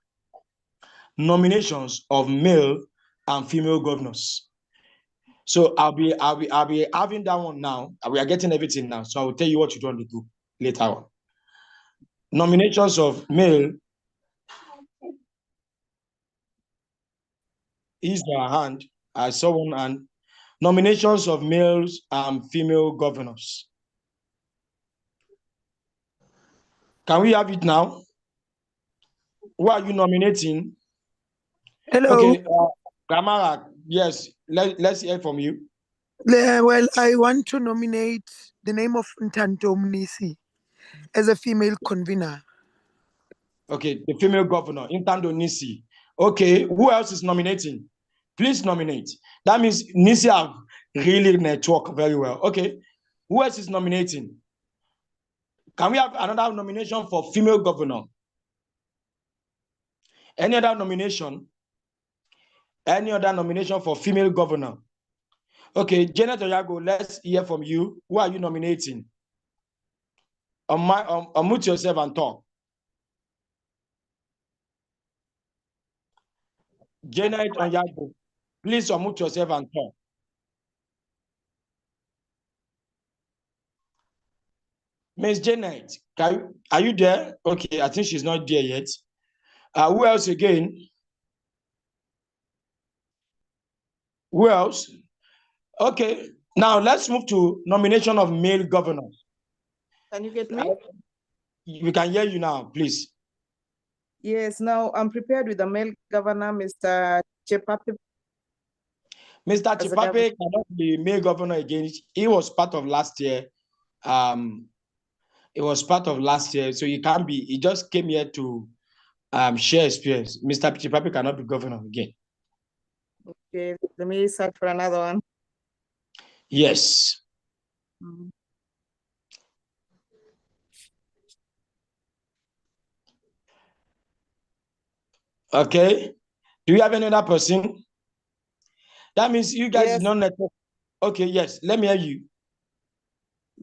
Nominations of male and female governors. So I'll be having that one now. We are getting everything now. So I will tell you what you want to do later on. Nominations of male is your hand. I saw one hand. Nominations of males and female governors. Can we have it now? Who are you nominating? Hello. Okay, Kamara, yes, let's hear from you. Well, I want to nominate the name of Ntanto Mnisi as a female convener. Okay, the female governor, Intando Nisi. Okay, who else is nominating? Please nominate. That means Nisi have really networked very well. Okay, who else is nominating? Can we have another nomination for female governor? Any other nomination? Any other nomination for female governor? Okay, Janet Oyago, let's hear from you. Who are you nominating? Unmute yourself and talk. Janet Oyago, please unmute yourself and talk. Miss Janet, are you there? Okay, I think she's not there yet. Who else again? Who else? Okay, now let's move to nomination of male governors. Can you get me? We can hear you now, please. Yes, now I'm prepared with the male governor, Mr. Chepape. Mr. Chepape cannot be male governor again. He was part of last year. It was part of last year, so he can't be. He just came here to share experience. Mr. Chepape cannot be governor again. Okay, let me search for another one. Yes. Okay. Do you have any other person? That means you guys did not network. Okay, yes. Let me hear you.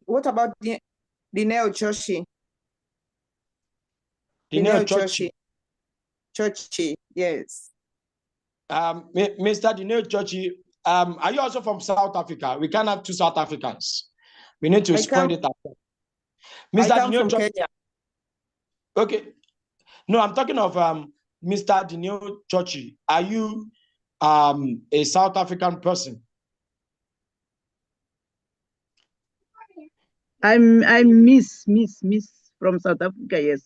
What about Dineo Choshi? Dineo Chochi. Chochi, yes. Mr. Dineo Chochi, are you also from South Africa? We can't have 2 South Africans. We need to spread it out. Mr. Dineo Chochi. Kenya. Okay. No, I'm talking of Mr. Dineo Chochi. Are you a South African person? I'm Miss from South Africa, yes.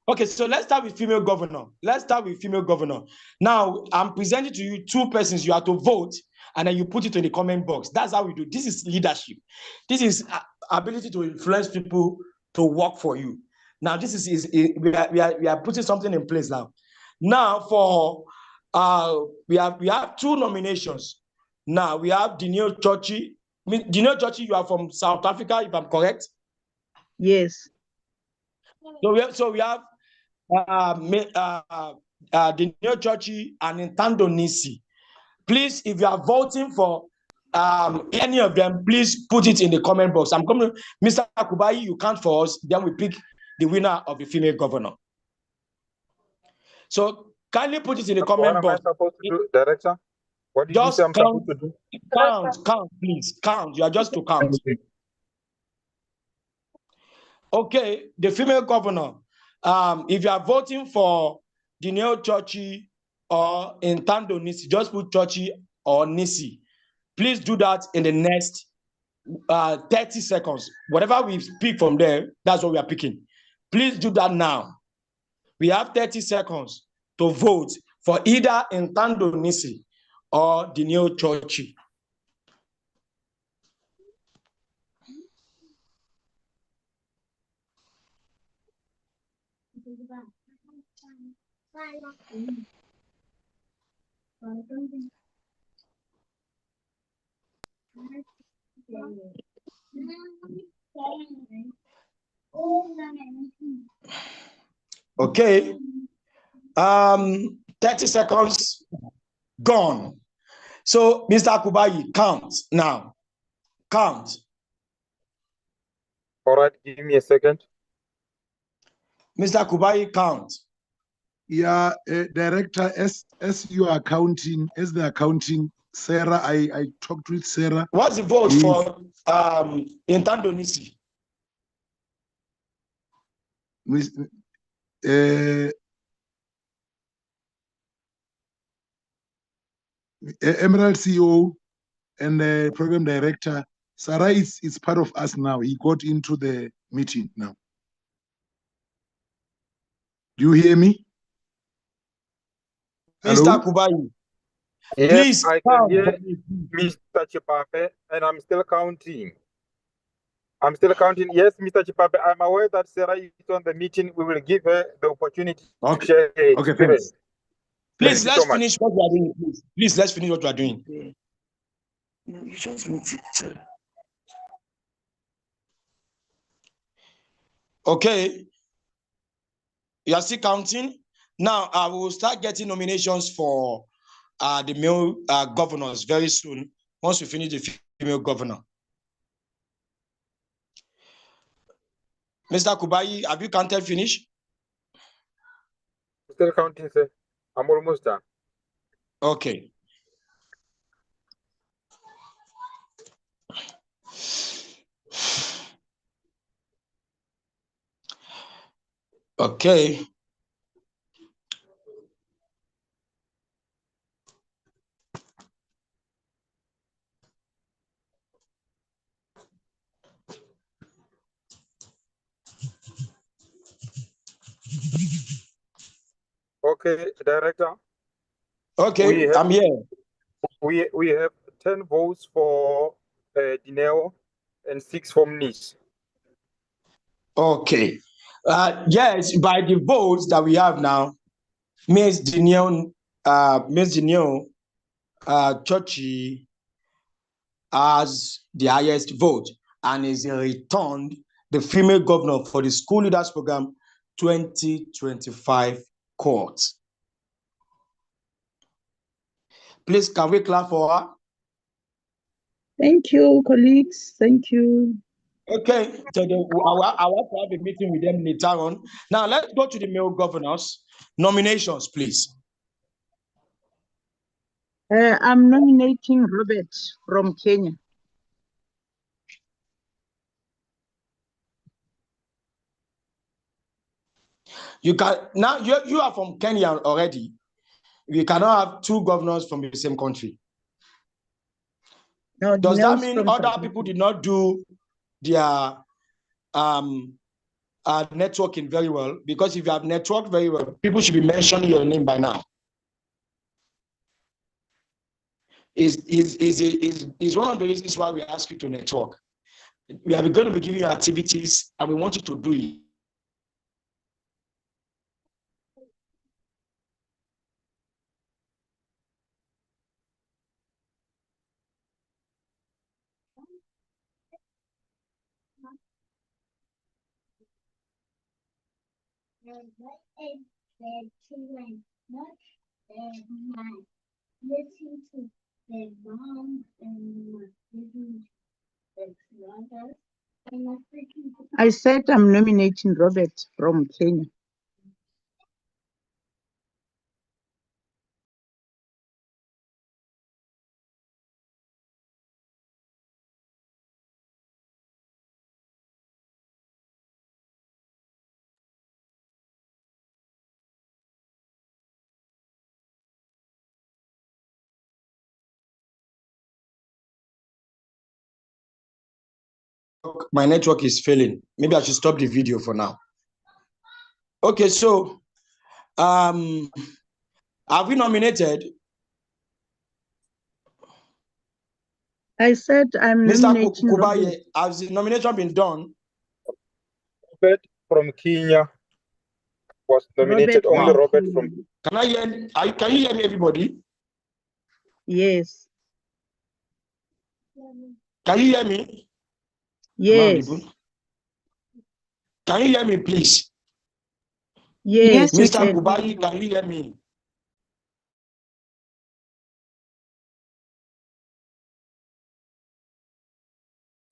Okay, so let's start with female governor. Let's start with female governor. Now, I'm presenting to you two persons. You have to vote, and then you put it in the comment box. That's how we do. This is leadership. This is ability to influence people to work for you. Now, this is we are putting something in place now. Now, for we have two nominations. Now we have Dineo Chochi. Dineo Chochi, you are from South Africa, if I'm correct. Yes. So we have Dineo Chochi and Intando Nisi. Please, if you are voting for any of them, please put it in the comment box. I'm coming, Mr. Kubai, you count for us, then we pick the winner of the female governor. So kindly put it in the comment box. What am I supposed to do, Director? What did you say I'm supposed to do? Count, please, count. You are just to count. Okay, the female governor. If you are voting for Dineo Chochi or Intando Nisi, just put Chochi or Nisi. Please do that in the next 30 seconds. Whatever we speak from there, that's what we are picking. Please do that now. We have 30 seconds to vote for either Intando Nisi or Dineo Chochi. Okay. 30 seconds gone. So, Mr. Kubayi, count now. Count. All right, give me a second. Mr. Kubayi, count. Yeah, Director, as you are counting, as they are counting, Sarah, I talked with Sarah. What's the vote for Intando Nisi? Emerald CEO and the program director, Sarah is part of us now. He got into the meeting now. Do you hear me? Mr. Kubayi. Yes, please I can hear Mr. Chipape, and I'm still counting. Yes, Mr. Chipape, I'm aware that Sarah is on the meeting. We will give her the opportunity to share her experience. Please, let's finish what we are doing, please. Please, let's finish what we are doing. No, you just need it. Okay. You are still counting? Now, I will start getting nominations for the male governors very soon, once we finish the female governor. Mr. Kubayi, have you counted finish? Still counting, sir. I'm almost done. Okay. Okay. Okay, Director. Okay, I'm here. We have 10 votes for Dineo and 6 from Nice. Okay. Yes, by the votes that we have now, Ms. Dineo Chochi has the highest vote and is returned the female governor for the School Leaders Program 2025 cohort. Please, can we clap for her? Thank you, colleagues. Thank you. Okay, so I want to have a meeting with them later on. Now, let's go to the male governors. Nominations, please. I'm nominating Robert from Kenya. You can now you are from Kenya already. We cannot have two governors from the same country. No, does that mean other people did not do their networking very well, because if you have networked very well, people should be mentioning your name by now. Is one of the reasons why we ask you to network. We are going to be giving you activities, and we want you to do it. I said I'm nominating Robert from Kenya. My network is failing. Maybe I should stop the video for now. Okay, so have we nominated? I said I'm Mr. nominating Kubaye, Robert. has the nomination been done? Robert from Kenya was nominated. Robert Only from Robert Kenya. from. Can you hear me, everybody? Yes. Can you hear me? Yes. Can you hear me, please? Yes, we Mr. can. Kubayi, can you hear me?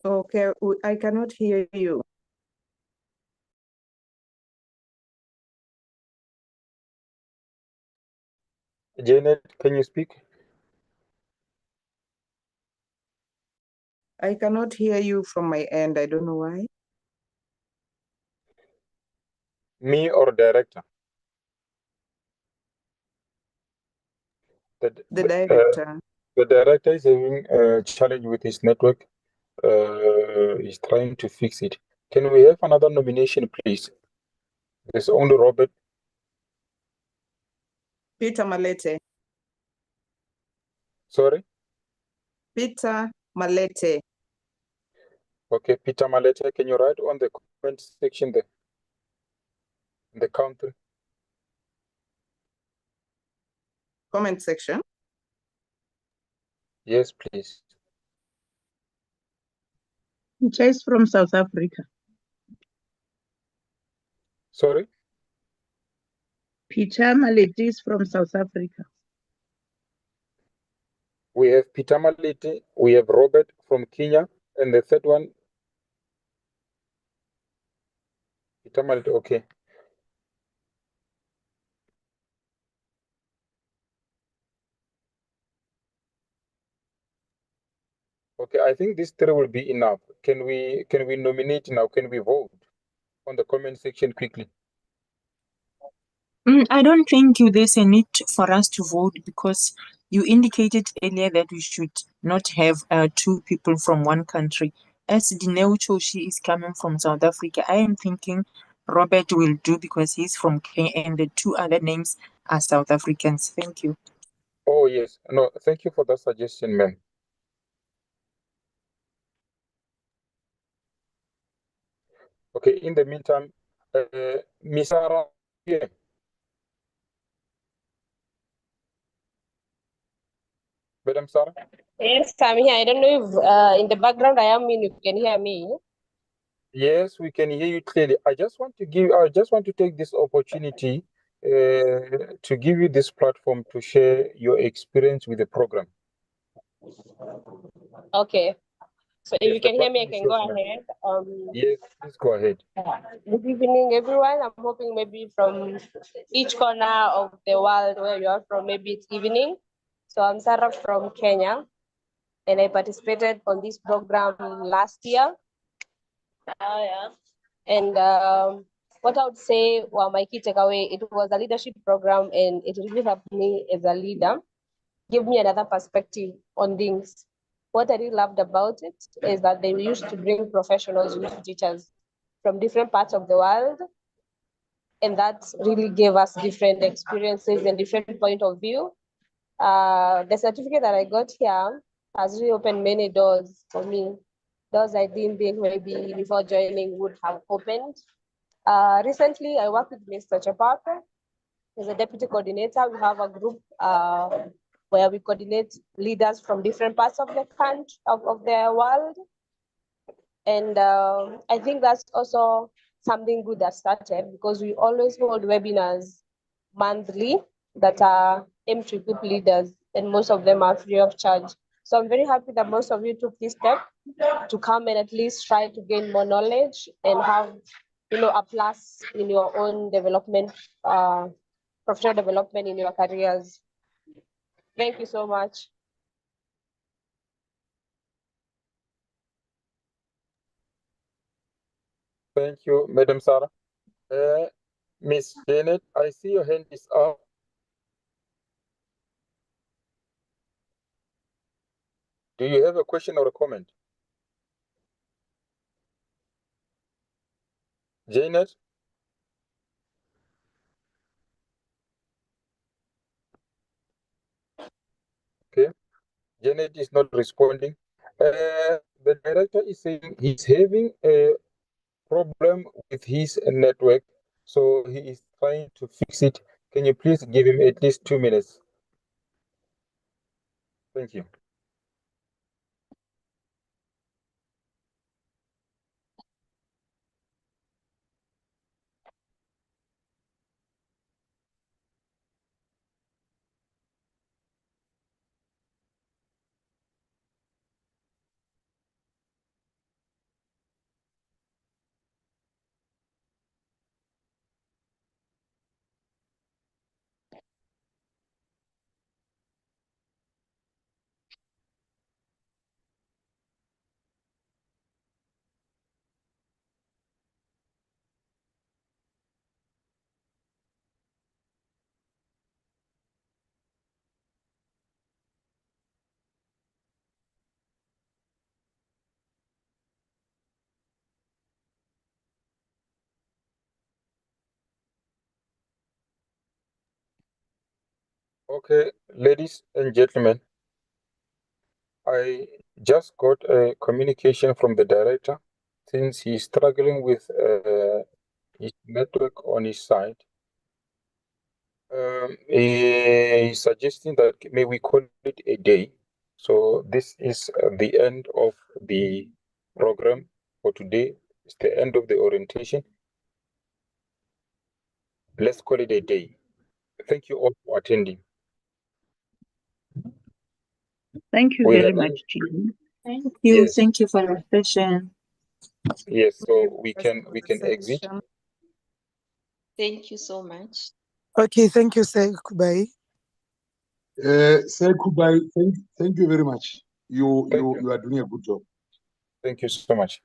Okay, I cannot hear you. Janet, can you speak? I cannot hear you from my end. I don't know why. Me or director? The director. The director is having a challenge with his network. He's trying to fix it. Can we have another nomination, please? There's only Robert. Peter Malete. Sorry? Peter Malete. Okay, Peter Malete, can you write on the comment section there? In the country. Comment section? Yes, please. Peter is from South Africa. Sorry? Peter Malete is from South Africa. We have Peter Malete, we have Robert from Kenya, and the third one, Peter Malete, okay. Okay, I think these three will be enough. Can we nominate now? Can we vote on the comment section quickly? I don't think there's a need for us to vote, because you indicated earlier that we should not have two people from one country. As Dineo Choshi is coming from South Africa, I am thinking Robert will do, because he's from Kenya and the two other names are South Africans. Thank you. Oh, yes. No, thank you for that suggestion, ma'am. Okay, in the meantime, Miss Sarah, yeah. Madam Sarah? Yes, I'm here. I don't know if in the background I am in, you can hear me. Yes, we can hear you clearly. I just want to take this opportunity to give you this platform to share your experience with the program. Okay. So if Yes, you the can hear me, I platform is can go yours, ma'am. ahead. Yes, please go ahead. Good evening, everyone. I'm hoping maybe from each corner of the world where you are from, maybe it's evening. So I'm Sarah from Kenya, and I participated on this program last year. And what I would say, well, my key takeaway, it was a leadership program, and it really helped me as a leader, give me another perspective on things. What I really loved about it is that they used to bring professionals with teachers from different parts of the world. And that really gave us different experiences and different point of view. The certificate that I got here has really opened many doors for me. Doors I didn't think maybe before joining would have opened. Recently, I worked with Mr. Chapaka as a deputy coordinator. We have a group where we coordinate leaders from different parts of the country, of the world. And I think that's also something good that started, because we always hold webinars monthly that are aimed to equip leaders, and most of them are free of charge. So I'm very happy that most of you took this step to come and at least try to gain more knowledge and have, a plus in your own development, professional development in your careers. Thank you so much. Thank you, Madam Sarah. Miss Janet, I see your hand is up. Do you have a question or a comment? Janet? Okay, Janet is not responding. The director is saying he's having a problem with his network, so he is trying to fix it. Can you please give him at least 2 minutes? Thank you. Okay, ladies and gentlemen, I just got a communication from the director, since he's struggling with his network on his side. He's suggesting that may we call it a day. So this is the end of the program for today. It's the end of the orientation. Let's call it a day. Thank you all for attending. Thank you We very are much, in- Chidi. Thank you. Yes. Thank you for your session. Yes, so we can exit. Thank you so much. Okay, thank you, Sir Kubai. Say goodbye. Thank you very much. You Thank you. are doing a good job. Thank you so much.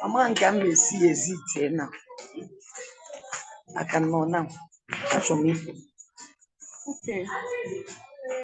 Aman can be see a seat now. I can know now. That's for me. Okay.